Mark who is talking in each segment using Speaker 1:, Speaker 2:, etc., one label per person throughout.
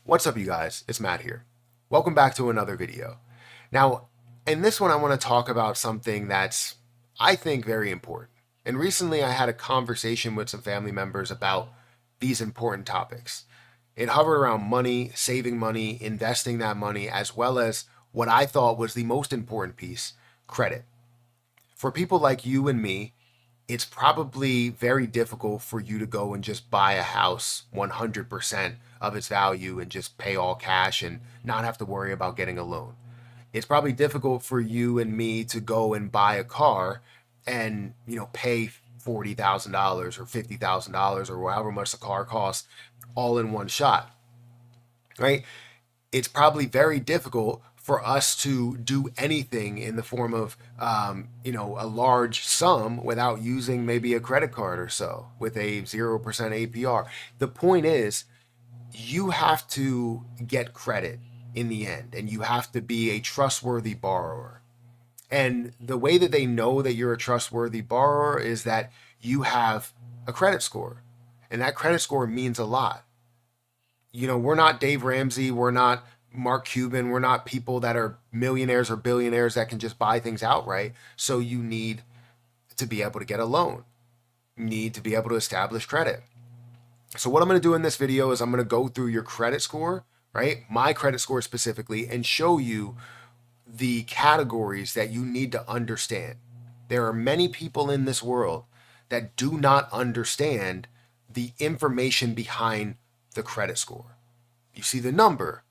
Speaker 1: What's up, you guys? It's Matt here. Welcome back to another video. Now, in this one, I want to talk about something that's, I think, very important. And recently, I had a conversation with some family members about these important topics. It hovered around money, saving money, investing that money, as well as what I thought was the most important piece, credit. For people like you and me, it's probably very difficult for you to go and just buy a house 100% of its value and just pay all cash and not have to worry about getting a loan. It's probably difficult for you and me to go and buy a car and, pay $40,000 or $50,000 or however much the car costs all in one shot, right? It's probably very difficult for us to do anything in the form of a large sum without using maybe a credit card or so with a 0% APR. The point is, you have to get credit in the end, and you have to be a trustworthy borrower. And the way that they know that you're a trustworthy borrower is that you have a credit score, and that credit score means a lot. We're not Dave Ramsey, we're not Mark Cuban, we're not people that are millionaires or billionaires that can just buy things outright. So you need to be able to get a loan. You need to be able to establish credit. So what I'm going to do in this video is I'm going to go through your credit score, right? My credit score specifically, and show you the categories that you need to understand. There are many people in this world that do not understand the information behind the credit score. You see the number,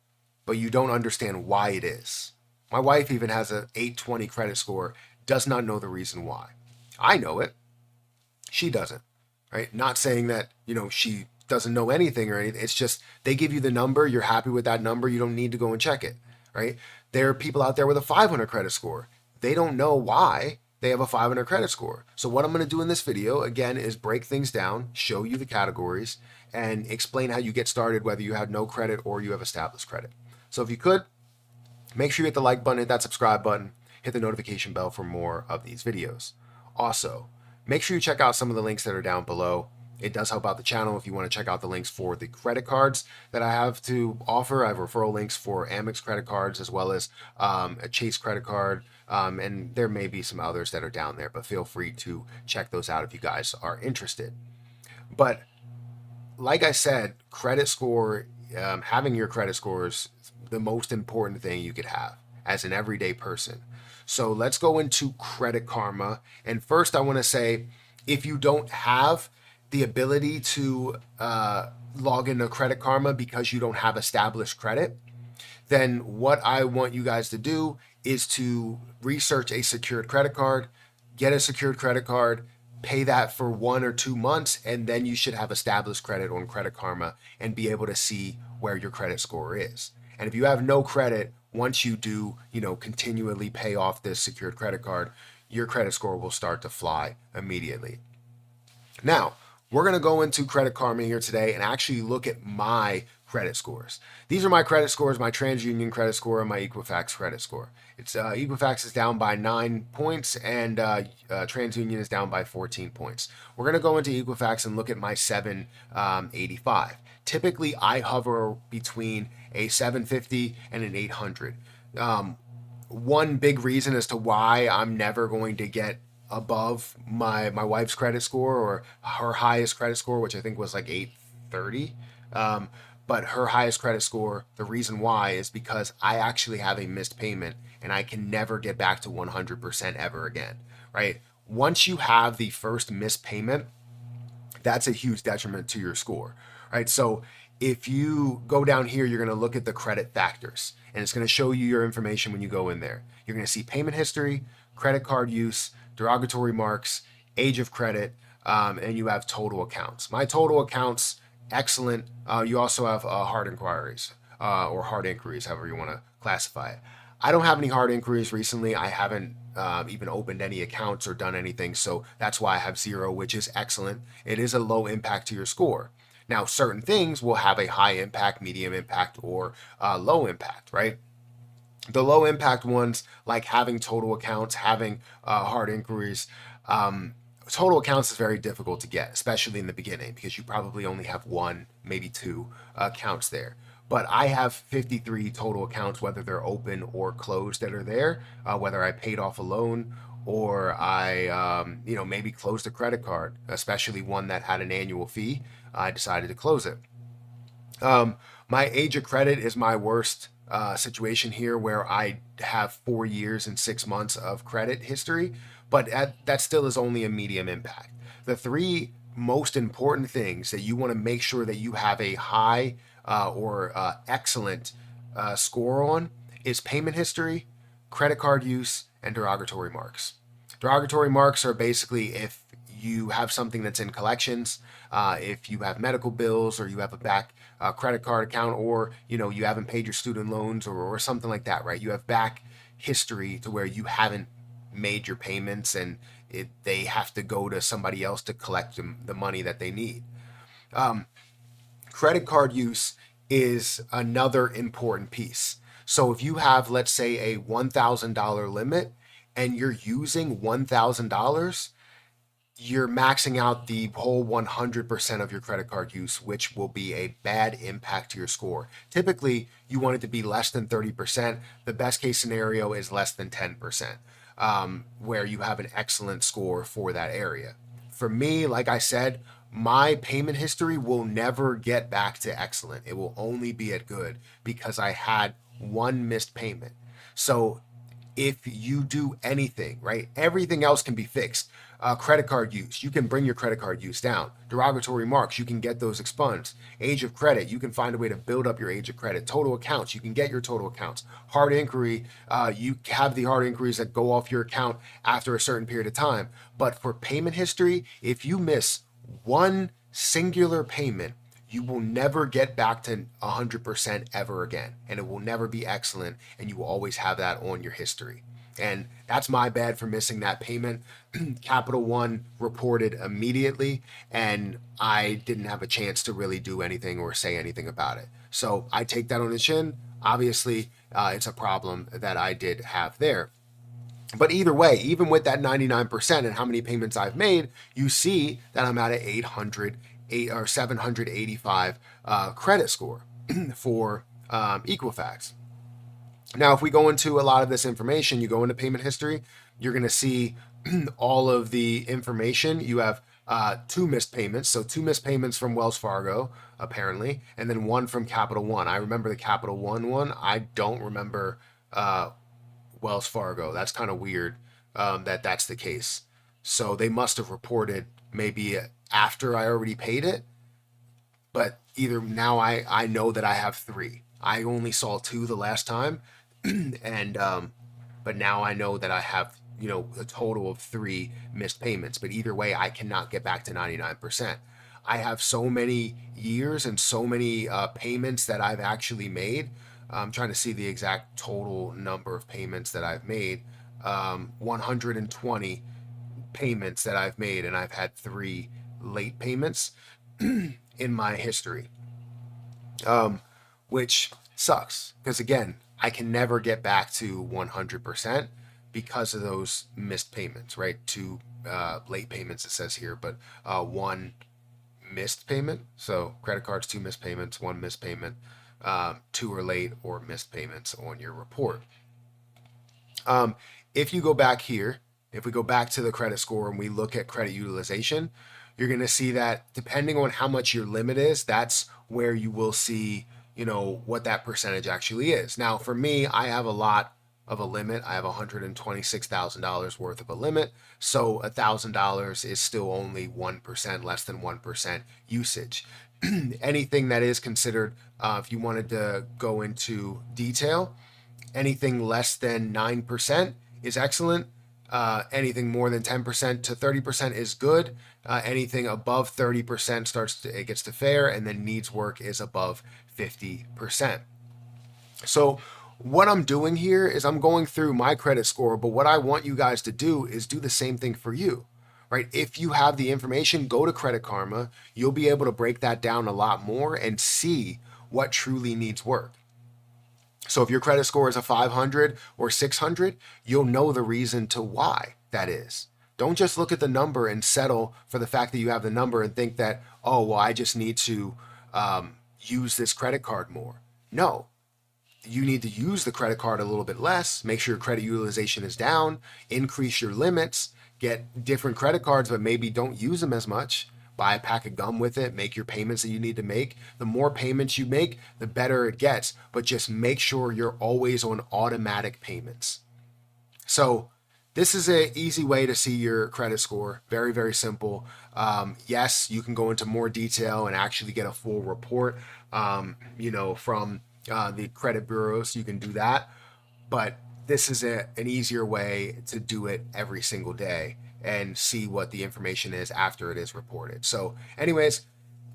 Speaker 1: but you don't understand why it is. My wife even has an 820 credit score, does not know the reason why. I know it. She doesn't, right? Not saying that, she doesn't know anything or anything. It's just they give you the number, you're happy with that number, you don't need to go and check it, right? There are people out there with a 500 credit score. They don't know why they have a 500 credit score. So what I'm going to do in this video, again, is break things down, show you the categories, and explain how you get started, whether you have no credit or you have established credit. So if you could, make sure you hit the like button, hit that subscribe button, hit the notification bell for more of these videos. Also, make sure you check out some of the links that are down below. It does help out the channel if you want to check out the links for the credit cards that I have to offer. I have referral links for Amex credit cards as well as a Chase credit card. And there may be some others that are down there, but feel free to check those out if you guys are interested. But like I said, credit score, having your credit score is the most important thing you could have as an everyday person. So let's go into Credit Karma. And first, I want to say, if you don't have the ability to log into Credit Karma because you don't have established credit, then what I want you guys to do is to research a secured credit card, get a secured credit card, pay that for 1 or 2 months, and then you should have established credit on Credit Karma and be able to see where your credit score is. And if you have no credit, once you do, continually pay off this secured credit card, your credit score will start to fly immediately. Now, we're going to go into Credit Karma here today and actually look at my credit scores. These are my credit scores, my TransUnion credit score and my Equifax credit score. It's Equifax is down by 9 points and TransUnion is down by 14 points. We're going to go into Equifax and look at my 785. Typically, I hover between a 750 and an 800. One big reason as to why I'm never going to get above my wife's credit score or her highest credit score, which I think was like 830. But her highest credit score, the reason why is because I actually have a missed payment and I can never get back to 100% ever again, right? Once you have the first missed payment, that's a huge detriment to your score, right? So if you go down here, you're going to look at the credit factors and it's going to show you your information when you go in there. You're going to see payment history, credit card use, derogatory marks, age of credit, and you have total accounts. My total accounts, excellent. You also have hard inquiries or hard inquiries, however you want to classify it. I don't have any hard inquiries recently. I haven't even opened any accounts or done anything, so that's why I have 0, which is excellent. It is a low impact to your score. Now, certain things will have a high impact, medium impact, or low impact, right? The low impact ones, like having total accounts, having hard inquiries, total accounts is very difficult to get, especially in the beginning, because you probably only have 1, maybe 2 accounts there. but I have 53 total accounts, whether they're open or closed, that are there, whether I paid off a loan or I, maybe closed a credit card, especially one that had an annual fee. I decided to close it. My age of credit is my worst situation here, where I have 4 years and 6 months of credit history, but that still is only a medium impact. The three most important things that you want to make sure that you have a high or excellent score on is payment history, credit card use, and derogatory marks. Derogatory marks are basically if you have something that's in collections, if you have medical bills, or you have a back credit card account, or you haven't paid your student loans, or something like that, right? You have back history to where you haven't made your payments, and they have to go to somebody else to collect the money that they need. Credit card use is another important piece. So if you have, let's say, a $1,000 limit and you're using $1,000, you're maxing out the whole 100% of your credit card use, which will be a bad impact to your score. Typically, you want it to be less than 30%. The best case scenario is less than 10%, where you have an excellent score for that area. For me, like I said, my payment history will never get back to excellent. It will only be at good because I had one missed payment. So if you do anything, right, everything else can be fixed. Credit card use, you can bring your credit card use down. Derogatory marks, you can get those expunged. Age of credit, you can find a way to build up your age of credit. Total accounts, you can get your total accounts. Hard inquiry, you have the hard inquiries that go off your account after a certain period of time. But for payment history, if you miss one singular payment, you will never get back to 100% ever again, and it will never be excellent, and you will always have that on your history. And that's my bad for missing that payment. Capital One reported immediately, and I didn't have a chance to really do anything or say anything about it. So I take that on the chin. Obviously, it's a problem that I did have there. But either way, even with that 99% and how many payments I've made, you see that I'm at an 785 credit score for Equifax. Now, if we go into a lot of this information, you go into payment history, you're going to see all of the information. You have two missed payments. So two missed payments from Wells Fargo, apparently, and then one from Capital One. I remember the Capital One. I don't remember Wells Fargo. That's kind of weird that that's the case. So they must have reported maybe after I already paid it. But either now I know that I have three. I only saw two the last time. And but now I know that I have a total of three missed payments. But either way, I cannot get back to 99%. I have so many years and so many payments that I've actually made. I'm trying to see the exact total number of payments that I've made. 120 payments that I've made, and I've had three late payments in my history, which sucks because, again, I can never get back to 100% because of those missed payments, right? Two late payments, it says here, but one missed payment. So credit cards, two missed payments, one missed payment, two are late or missed payments on your report. If you go back here, if we go back to the credit score and we look at credit utilization, you're going to see that depending on how much your limit is, that's where you will see what that percentage actually is. Now, for me, I have a lot of a limit. I have $126,000 worth of a limit. So $1,000 is still only 1%, less than 1% usage. Anything that is considered, if you wanted to go into detail, anything less than 9% is excellent. Anything more than 10% to 30% is good. Anything above 30% it gets to fair, and then needs work is above 50%. So what I'm doing here is I'm going through my credit score, but what I want you guys to do is do the same thing for you, right? If you have the information, go to Credit Karma. You'll be able to break that down a lot more and see what truly needs work. So if your credit score is a 500 or 600, you'll know the reason to why that is. Don't just look at the number and settle for the fact that you have the number and think that, oh, well, I just need to use this credit card more. No, you need to use the credit card a little bit less, make sure your credit utilization is down, increase your limits, get different credit cards, but maybe don't use them as much. Buy a pack of gum with it, make your payments that you need to make. The more payments you make, the better it gets, but just make sure you're always on automatic payments. So this is an easy way to see your credit score. Very, very simple. Yes, you can go into more detail and actually get a full report, from the credit bureaus. You can do that. But this is an easier way to do it every single day and see what the information is after it is reported. So, anyways,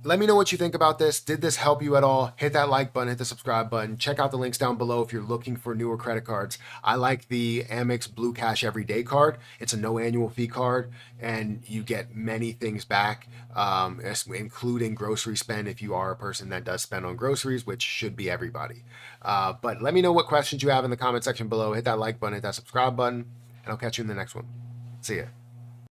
Speaker 1: let me know what you think about this. Did this help you at all? Hit that like button, hit the subscribe button. Check out the links down below if you're looking for newer credit cards. I like the Amex Blue Cash Everyday card. It's a no annual fee card, and you get many things back, including grocery spend if you are a person that does spend on groceries, which should be everybody. But let me know what questions you have in the comment section below. Hit that like button, hit that subscribe button, and I'll catch you in the next one. See ya.